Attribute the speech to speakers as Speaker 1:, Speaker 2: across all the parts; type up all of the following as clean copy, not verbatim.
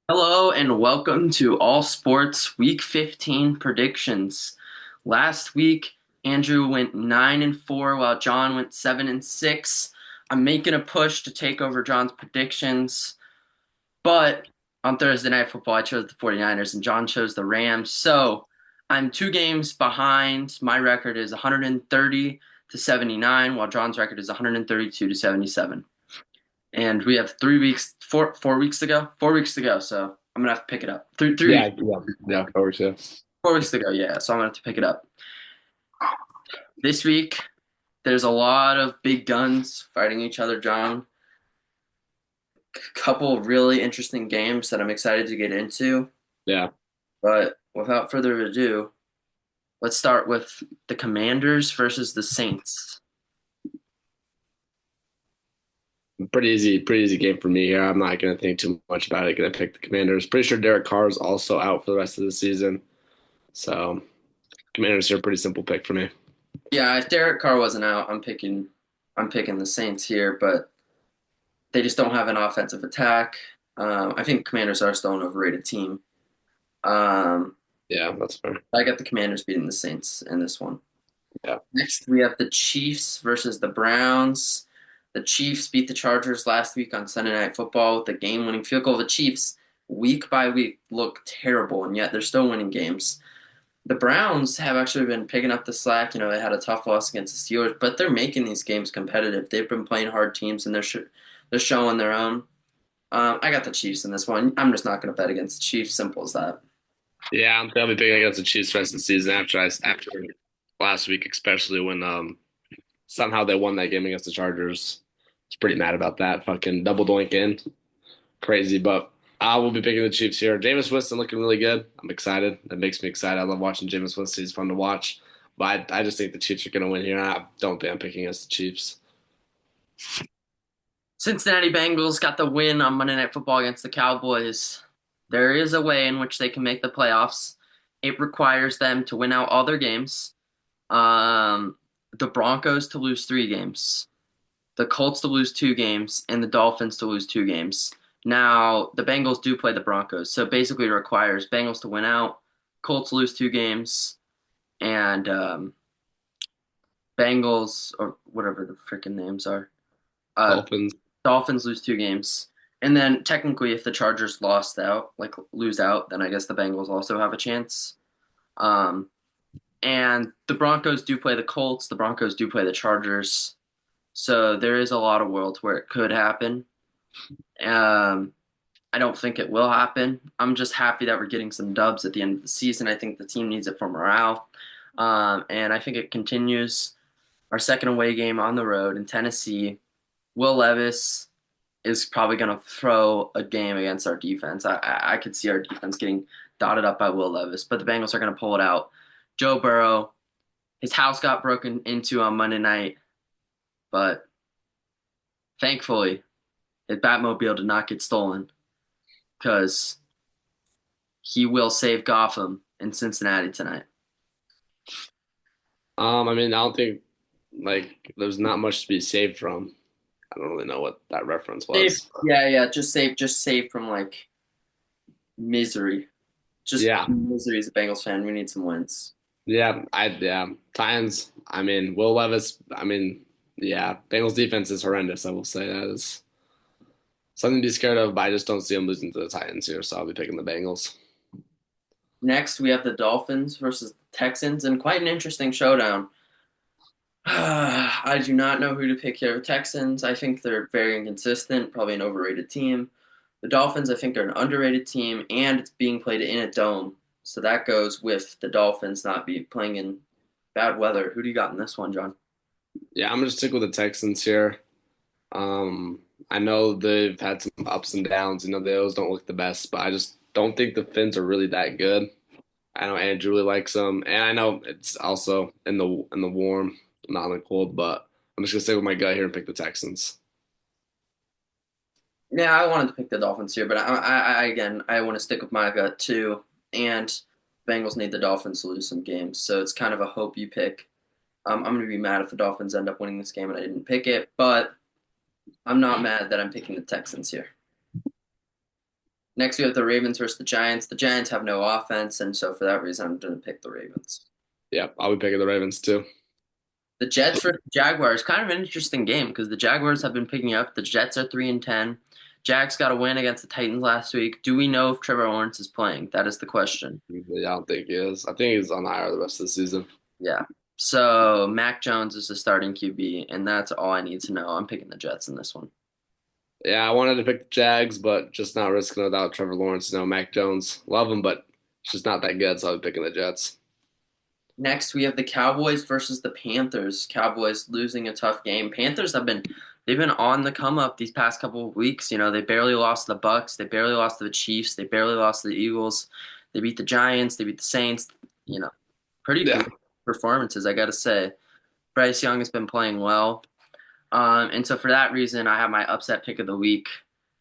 Speaker 1: Hello and welcome to All Sports Week 15 predictions. Last week, Andrew went 9-4 while John went 7-6. I'm making a push to take over John's predictions, but on Thursday Night Football, I chose the 49ers and John chose the Rams. So I'm 2 games behind. My record is 130 to 79, while John's record is 132 to 77. And we have 3 weeks, 4 weeks to go. 4 weeks to go, so I'm gonna have to pick it up. Three weeks,
Speaker 2: Yeah, yeah, yeah, of course, yeah.
Speaker 1: 4 weeks to go, yeah. So I'm gonna have to pick it up. This week, there's a lot of big guns fighting each other, John. A couple really interesting games that I'm excited to get into.
Speaker 2: Yeah.
Speaker 1: But without further ado, let's start with the Commanders versus the Saints.
Speaker 2: Pretty easy game for me here. I'm not gonna think too much about it. Gonna pick the Commanders. Pretty sure Derek Carr is also out for the rest of the season. So Commanders are a pretty simple pick for me.
Speaker 1: Yeah, if Derek Carr wasn't out, I'm picking the Saints here, but they just don't have an offensive attack. I think Commanders are still an overrated team. Um,
Speaker 2: Yeah, that's fair.
Speaker 1: I got the Commanders beating the Saints in this one.
Speaker 2: Yeah.
Speaker 1: Next, we have the Chiefs versus the Browns. The Chiefs beat the Chargers last week on Sunday Night Football with the game-winning field goal. The Chiefs, week by week, look terrible, and yet they're still winning games. The Browns have actually been picking up the slack. You know, they had a tough loss against the Steelers, but they're making these games competitive. They've been playing hard teams, and they're showing their own. I got the Chiefs in this one. I'm just not going to bet against the Chiefs. Simple as that.
Speaker 2: Yeah, I'm probably picking against the Chiefs the rest of the season after last week, especially when somehow they won that game against the Chargers. I was pretty mad about that. Fucking double doink in. Crazy, but I will be picking the Chiefs here. Jameis Winston looking really good. I'm excited. That makes me excited. I love watching Jameis Winston. He's fun to watch. But I just think the Chiefs are going to win here. I don't think I'm picking against the Chiefs.
Speaker 1: Cincinnati Bengals got the win on Monday Night Football against the Cowboys. There is a way in which they can make the playoffs. It requires them to win out all their games. Um, the Broncos to lose 3 games, the Colts to lose 2 games, and the Dolphins to lose 2 games. Now, the Bengals do play the Broncos, so basically it requires Bengals to win out, Colts lose 2 games, and Bengals, or whatever the freaking names are, uh,
Speaker 2: Dolphins.
Speaker 1: Dolphins lose 2 games. And then technically, if the Chargers lost out, like lose out, then I guess the Bengals also have a chance. Um, and the Broncos do play the Colts. The Broncos do play the Chargers. So there is a lot of worlds where it could happen. Um, I don't think it will happen. I'm just happy that we're getting some dubs at the end of the season. I think the team needs it for morale. And I think it continues. Our second away game on the road in Tennessee. Will Levis is probably going to throw a game against our defense. I could see our defense getting dotted up by Will Levis, but the Bengals are going to pull it out. Joe Burrow, his house got broken into on Monday night, but thankfully his Batmobile did not get stolen because he will save Gotham in Cincinnati tonight.
Speaker 2: I mean, I don't think like there's not much to be saved from. I don't really know what that reference
Speaker 1: Save,
Speaker 2: was.
Speaker 1: yeah, yeah, just save from like misery. Just
Speaker 2: Yeah,
Speaker 1: misery as a Bengals fan. We need some wins.
Speaker 2: yeah. Titans. I mean, Will Levis. I mean, yeah. Bengals defense is horrendous. I will say that is something to be scared of. But I just don't see them losing to the Titans here, so I'll be picking the Bengals.
Speaker 1: Next, we have the Dolphins versus the Texans, and quite an interesting showdown. I do not know who to pick here. Texans, I think they're very inconsistent, probably an overrated team. The Dolphins, I think they're an underrated team, and it's being played in a dome. So that goes with the Dolphins not be playing in bad weather. Who do you got in this one, John?
Speaker 2: Yeah, I'm gonna stick with the Texans here. Um, I know they've had some ups and downs. You know, they always don't look the best, but I just don't think the Finns are really that good. I know Andrew really likes them, and I know it's also in the warm, not in the cold. But I'm just gonna stay with my gut here and pick the Texans.
Speaker 1: Yeah, I wanted to pick the Dolphins here, but again, I want to stick with my gut too. And Bengals need the Dolphins to lose some games, so it's kind of a hope you pick. I'm going to be mad if the Dolphins end up winning this game and I didn't pick it, but I'm not mad that I'm picking the Texans here. Next, we have the Ravens versus the Giants. The Giants have no offense, and so for that reason, I'm going to pick the Ravens.
Speaker 2: Yeah, I'll be picking the Ravens too.
Speaker 1: The Jets versus the Jaguars, kind of an interesting game because the Jaguars have been picking up. The Jets are 3-10. Jags got a win against the Titans last week. Do we know if Trevor Lawrence is playing? That is the question.
Speaker 2: Yeah, I don't think he is. I think he's on IR the rest of the season.
Speaker 1: Yeah. So Mac Jones is the starting QB, and that's all I need to know. I'm picking the Jets in this one.
Speaker 2: Yeah, I wanted to pick the Jags, but just not risking it without Trevor Lawrence. Mac Jones, love him, but it's just not that good, so I'll be picking the Jets.
Speaker 1: Next, we have the Cowboys versus the Panthers. Cowboys losing a tough game. Panthers they've been on the come up these past couple of weeks. You know, they barely lost to the Bucks, they barely lost to the Chiefs, they barely lost to the Eagles. They beat the Giants, they beat the Saints. You know, pretty
Speaker 2: Yeah.
Speaker 1: good performances, I gotta say. Bryce Young has been playing well. And so for that reason, I have my upset pick of the week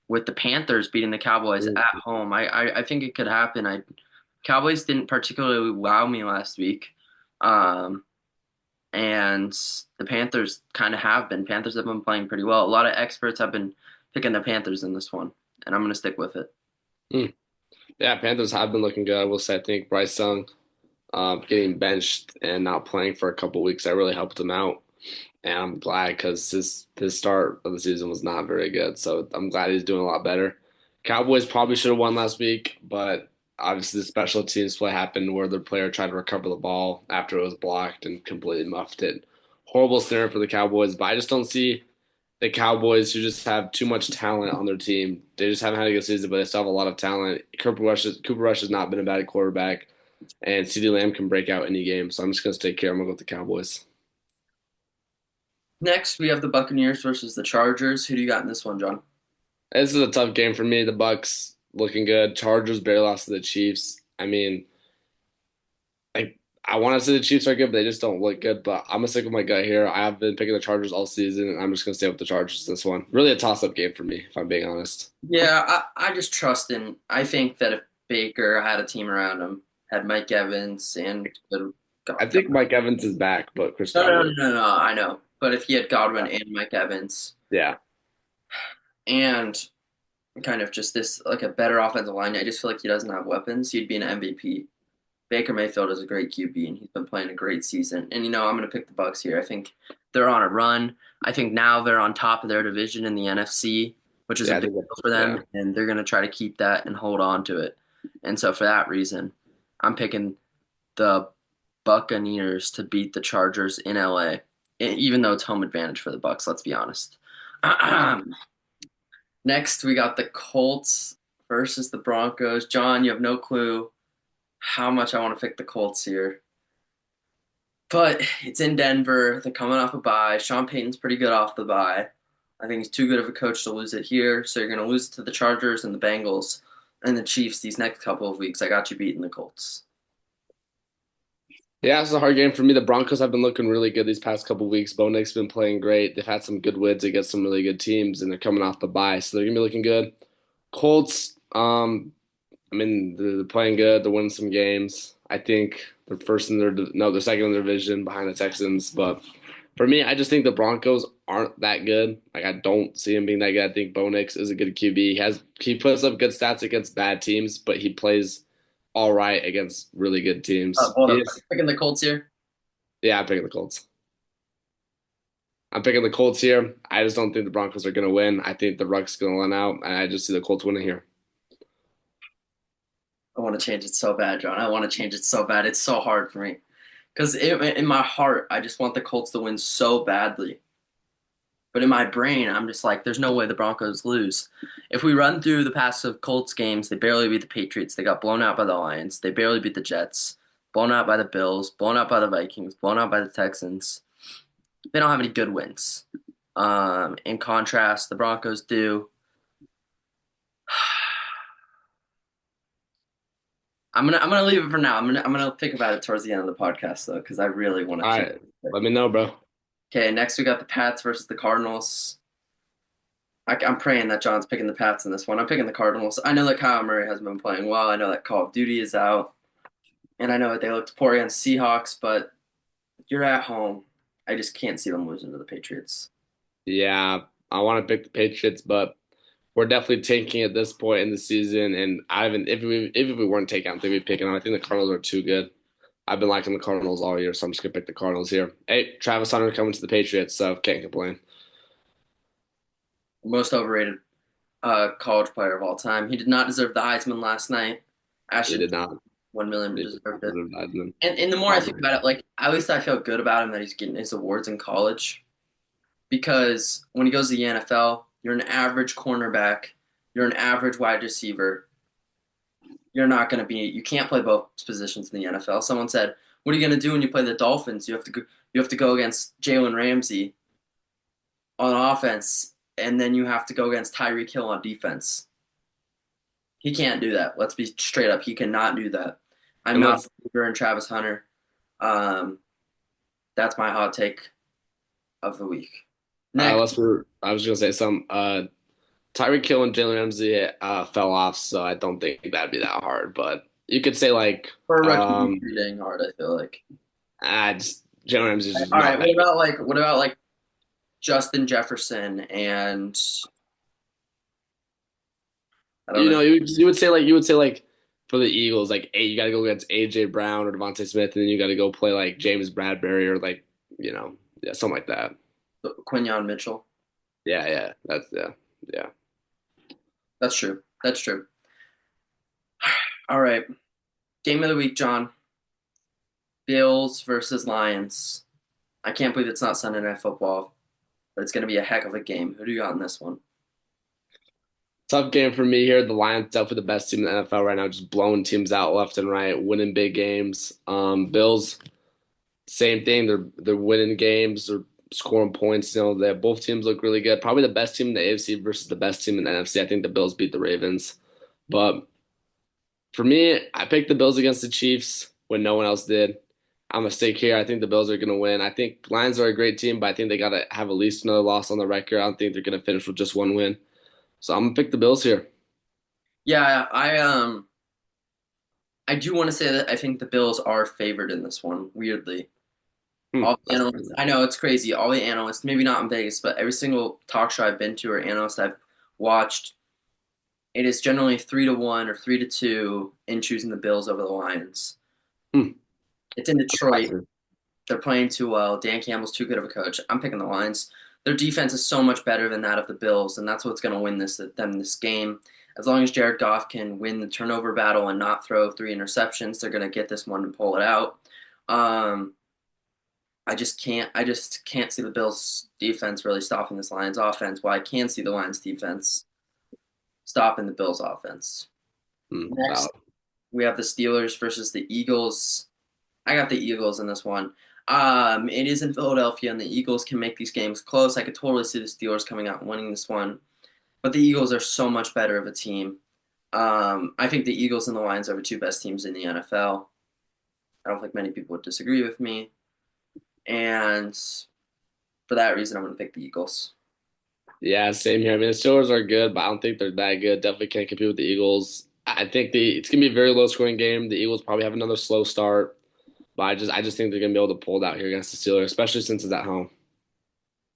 Speaker 1: with the Panthers beating the Cowboys at home. I think it could happen. Cowboys didn't particularly wow me last week. Um, and the Panthers kind of have been. Panthers have been playing pretty well. A lot of experts have been picking the Panthers in this one, and I'm going to stick with it.
Speaker 2: Hmm. Yeah, Panthers have been looking good. I will say, I think Bryce Young getting benched and not playing for a couple weeks, that really helped him out. And I'm glad because his start of the season was not very good. So I'm glad he's doing a lot better. Cowboys probably should have won last week, but obviously the special teams play happened where the player tried to recover the ball after it was blocked and completely muffed it. Horrible scenario for the Cowboys, but I just don't see the Cowboys who just have too much talent on their team. They just haven't had a good season, but they still have a lot of talent. Cooper Rush has not been a bad quarterback, and CeeDee Lamb can break out any game. So I'm just gonna take care. I'm gonna go with the Cowboys.
Speaker 1: Next, we have the Buccaneers versus the Chargers. Who do you got in this one, John?
Speaker 2: This is a tough game for me. The Bucks looking good. Chargers barely lost to the Chiefs. I mean, I want to say the Chiefs are good, but they just don't look good. But I'm gonna stick with my gut here. I have been picking the Chargers all season, and I'm just gonna stay with the Chargers this one. Really a toss-up game for me, if I'm being honest.
Speaker 1: Yeah, I just trust in. I think that if Baker had a team around him, had Mike Evans and
Speaker 2: I think Mike Evans is back, but Chris
Speaker 1: No,
Speaker 2: Godwin,
Speaker 1: no, no, no, I know. But if he had Godwin and Mike Evans
Speaker 2: yeah,
Speaker 1: and kind of just this like a better offensive line, I just feel like he doesn't have weapons. He'd be an MVP. Baker Mayfield is a great QB and he's been playing a great season. And I'm going to pick the Bucks here. I think they're on a run. I think now they're on top of their division in the NFC, which is a
Speaker 2: yeah, I
Speaker 1: big
Speaker 2: think
Speaker 1: deal for
Speaker 2: yeah.
Speaker 1: them, and they're going to try to keep that and hold on to it. And so for that reason, I'm picking the Buccaneers to beat the Chargers in LA, even though it's home advantage for the Bucks. Let's be honest. Next, we got the Colts versus the Broncos. John, you have no clue how much I want to pick the Colts here, but it's in Denver. They're coming off a bye. Sean Payton's pretty good off the bye. I think he's too good of a coach to lose it here. So you're going to lose it to the Chargers and the Bengals and the Chiefs these next couple of weeks. I got you beating the Colts.
Speaker 2: Yeah, it's a hard game for me. The Broncos have been looking really good these past couple weeks. Bo Nick's been playing great. They've had some good wins against some really good teams, and they're coming off the bye, so they're gonna be looking good. Colts, I mean, they're playing good. They're winning some games. I think they're first in their no, they're second in their division behind the Texans. But for me, I just think the Broncos aren't that good. Like I don't see him being that good. I think Bo Nix is a good QB. He puts up good stats against bad teams, but he plays all right against really good teams.
Speaker 1: Hold
Speaker 2: He
Speaker 1: up.
Speaker 2: is,
Speaker 1: Picking the Colts here.
Speaker 2: yeah, I'm picking the Colts. I'm picking the Colts here. I just don't think the Broncos are going to win. I think the Ruck's going to run out, and I just see the Colts winning here.
Speaker 1: I want to change it so bad, John. I want to change it so bad. It's so hard for me because in my heart, I just want the Colts to win so badly. But in my brain, I'm just like, there's no way the Broncos lose. If we run through the past of Colts games, they barely beat the Patriots. They got blown out by the Lions. They barely beat the Jets. Blown out by the Bills. Blown out by the Vikings. Blown out by the Texans. They don't have any good wins. In contrast, the Broncos do. I'm gonna leave it for now. I'm gonna think about it towards the end of the podcast though, because I really want to
Speaker 2: All
Speaker 1: change
Speaker 2: right,
Speaker 1: it.
Speaker 2: let me know, bro.
Speaker 1: Okay, next we got the Pats versus the Cardinals. I'm praying that John's picking the Pats in this one. I'm picking the Cardinals. I know that Kyle Murray hasn't been playing well. I know that Call of Duty is out, and I know that they looked poor against Seahawks. But you're at home. I just can't see them losing to the Patriots.
Speaker 2: Yeah, I want to pick the Patriots, but we're definitely tanking at this point in the season. And I haven't if we weren't taking, I don't think we'd be picking them. I think the Cardinals are too good. I've been liking the Cardinals all year, so I'm just gonna pick the Cardinals here. Hey, Travis Hunter coming to the Patriots, so can't complain.
Speaker 1: Most overrated college player of all time. He did not deserve the Heisman last night.
Speaker 2: He
Speaker 1: Ashton
Speaker 2: did not.
Speaker 1: 1 million
Speaker 2: He did
Speaker 1: deserved
Speaker 2: not
Speaker 1: it.
Speaker 2: deserve the Heisman.
Speaker 1: And the more I think
Speaker 2: Bummer.
Speaker 1: about it, like at least I feel good about him that he's getting his awards in college because when he goes to the NFL, you're an average cornerback, you're an average wide receiver. You're not going to be. You can't play both positions in the NFL. Someone said, "What are you going to do when you play the Dolphins? You have to go against Jalen Ramsey on offense, and then you have to go against Tyreek Hill on defense." He can't do that. Let's be straight up. He cannot do that. I'm
Speaker 2: And
Speaker 1: not
Speaker 2: let's
Speaker 1: a believer in Travis Hunter. Um, that's my hot take of the week. Next,
Speaker 2: let's I was gonna say some Tyreek Hill and Jalen Ramsey fell off, so I don't think that'd be that hard. But you could say like
Speaker 1: for a rookie, he's
Speaker 2: um
Speaker 1: pretty dang hard. I feel like.
Speaker 2: just Jalen Ramsey's just
Speaker 1: All
Speaker 2: not
Speaker 1: right.
Speaker 2: that good.
Speaker 1: What about like Justin Jefferson and I don't
Speaker 2: You
Speaker 1: know.
Speaker 2: know, you would say like for the Eagles, like hey, you got to go against AJ Brown or Devontae Smith, and then you got to go play like James Bradbury or like yeah, something like that.
Speaker 1: Quinyon Mitchell.
Speaker 2: Yeah, that's yeah.
Speaker 1: That's true. That's true. All right. Game of the week, John. Bills versus Lions. I can't believe it's not Sunday Night Football, but it's going to be a heck of a game. Who do you got in this one?
Speaker 2: Tough game for me here. The Lions definitely the best team in the NFL right now, just blowing teams out left and right, winning big games. Bills, same thing. They're winning games, they're scoring points. They both teams look really good. Probably the best team in the AFC versus the best team in the NFC. I think the Bills beat the Ravens. But for me, I picked the Bills against the Chiefs when no one else did. I'm a stick here. I think the Bills are going to win. I think Lions are a great team, but I think they got to have at least another loss on the record. I don't think they're going to finish with just one win. So I'm going to pick the Bills here.
Speaker 1: Yeah, I do want to say that I think the Bills are favored in this one, weirdly. All the
Speaker 2: That's
Speaker 1: analysts, I know it's crazy. All the analysts, maybe not in Vegas, but every single talk show I've been to or analyst I've watched, it is generally 3-1 or 3-2 in choosing the Bills over the Lions.
Speaker 2: hmm,
Speaker 1: It's in Detroit.
Speaker 2: impressive.
Speaker 1: They're playing too well. Dan Campbell's too good of a coach. I'm picking the Lions. Their defense is so much better than that of the Bills, and that's what's going to win this game. As long as Jared Goff can win the turnover battle and not throw 3 interceptions, they're going to get this one and pull it out. Um, I just can't see the Bills defense really stopping this Lions offense. While I can see the Lions defense stopping the Bills offense. Next,
Speaker 2: Wow.
Speaker 1: we have the Steelers versus the Eagles. I got the Eagles in this one. It is in Philadelphia, and the Eagles can make these games close. I could totally see the Steelers coming out and winning this one, but the Eagles are so much better of a team. I think the Eagles and the Lions are the two best teams in the NFL. I don't think many people would disagree with me, and for that reason, I'm going to pick the Eagles.
Speaker 2: Yeah, same here. I mean, the Steelers are good, but I don't think they're that good. Definitely can't compete with the Eagles. I think it's gonna be a very low scoring game. The Eagles probably have another slow start, but I just think they're gonna be able to pull it out here against the Steelers, especially since it's at home.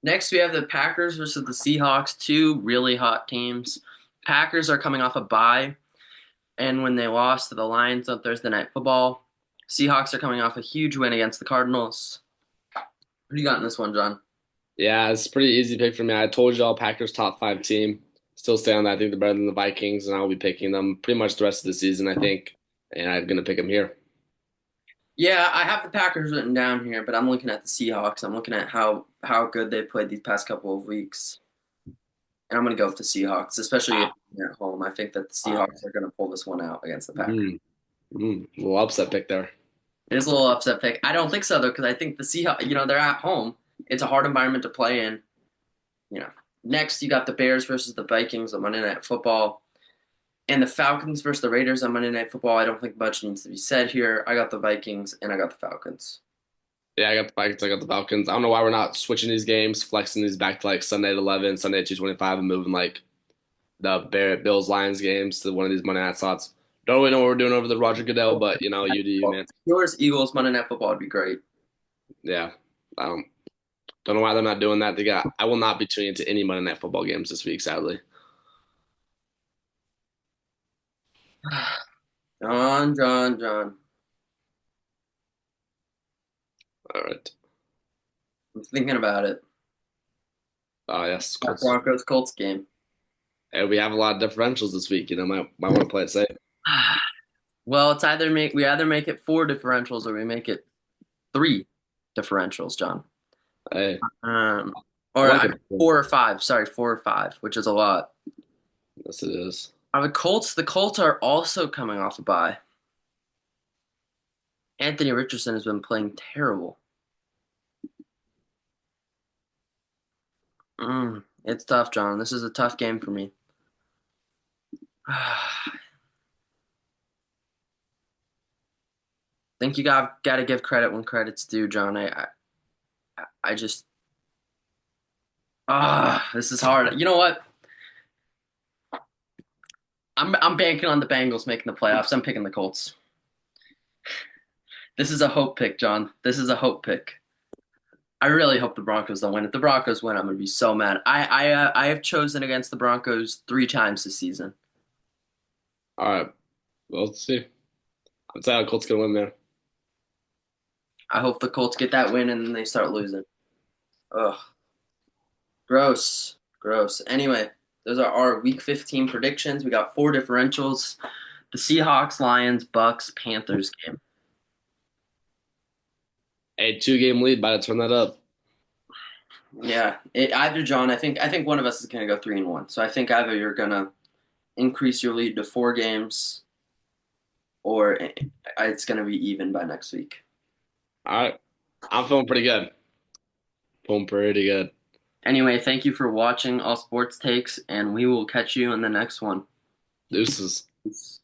Speaker 1: Next, we have the Packers versus the Seahawks, two really hot teams. Packers are coming off a bye, and when they lost to the Lions on Thursday Night Football, Seahawks are coming off a huge win against the Cardinals. Who do you got in this one, John?
Speaker 2: Yeah, it's a pretty easy pick for me. I told y'all Packers top five team. Still stay on that. I think they're better than the Vikings, and I'll be picking them pretty much the rest of the season, I think. And I'm gonna pick them here.
Speaker 1: Yeah, I have the Packers written down here, but I'm looking at the Seahawks. I'm looking at how good they've played these past couple of weeks, and I'm going to go with the Seahawks, especially at home. I think that the Seahawks are going to pull this one out against the Packers.
Speaker 2: Little upset pick there.
Speaker 1: It is a little upset pick. I don't think so though, because I think the Seahawks, they're at home. It's a hard environment to play in. Next you got the Bears versus the Vikings on Monday Night Football, and the Falcons versus the Raiders on Monday Night Football. I don't think much needs to be said here. I got the Vikings and I got the Falcons.
Speaker 2: Yeah, I got the Vikings, I got the Falcons. I don't know why we're not switching these games, flexing these back to like Sunday at 11, Sunday at 2:25, and moving like the Bills Lions games to one of these Monday night slots. Don't really know what we're doing over the Roger Goodell, but you do you, man.
Speaker 1: Steelers Eagles Monday Night Football would be great.
Speaker 2: Yeah. Um, don't know why they're not doing that. I will not be tuning into any Monday night football games this week, sadly.
Speaker 1: John, John, John.
Speaker 2: All right.
Speaker 1: I'm thinking about it.
Speaker 2: Yes,
Speaker 1: That
Speaker 2: Colts.
Speaker 1: Broncos Colts game.
Speaker 2: Hey, we have a lot of differentials this week. Might want to play it safe.
Speaker 1: Well, we either make it four differentials or we make it three differentials, John.
Speaker 2: Hey,
Speaker 1: Um,
Speaker 2: I
Speaker 1: or
Speaker 2: like
Speaker 1: I
Speaker 2: it.
Speaker 1: mean, four or five. Sorry, four or five, which is a lot.
Speaker 2: Yes, it is.
Speaker 1: The Colts are also coming off a bye. Anthony Richardson has been playing terrible. It's tough, John. This is a tough game for me. Think you got to give credit when credit's due, John. I just this is hard. You know what? I'm banking on the Bengals making the playoffs. I'm picking the Colts. This is a hope pick, John. This is a hope pick. I really hope the Broncos don't win. If the Broncos win, I'm gonna be so mad. I have chosen against the Broncos three times this season.
Speaker 2: All right. Well, let's see. I'm telling you, Colts gonna win there.
Speaker 1: I hope the Colts get that win and then they start losing. Ugh, gross, gross. Anyway, those are our Week 15 predictions. We got four differentials: the Seahawks, Lions, Bucks, Panthers game.
Speaker 2: A 2 game lead. About to turn that up.
Speaker 1: Yeah, either John. I think one of us is gonna go 3-1. So I think either you're gonna increase your lead to four games, or it's gonna be even by next week.
Speaker 2: All right. I'm feeling pretty good. Feeling pretty good.
Speaker 1: Anyway, thank you for watching All Sports Takes, and we will catch you in the next one.
Speaker 2: Deuces.
Speaker 1: Peace.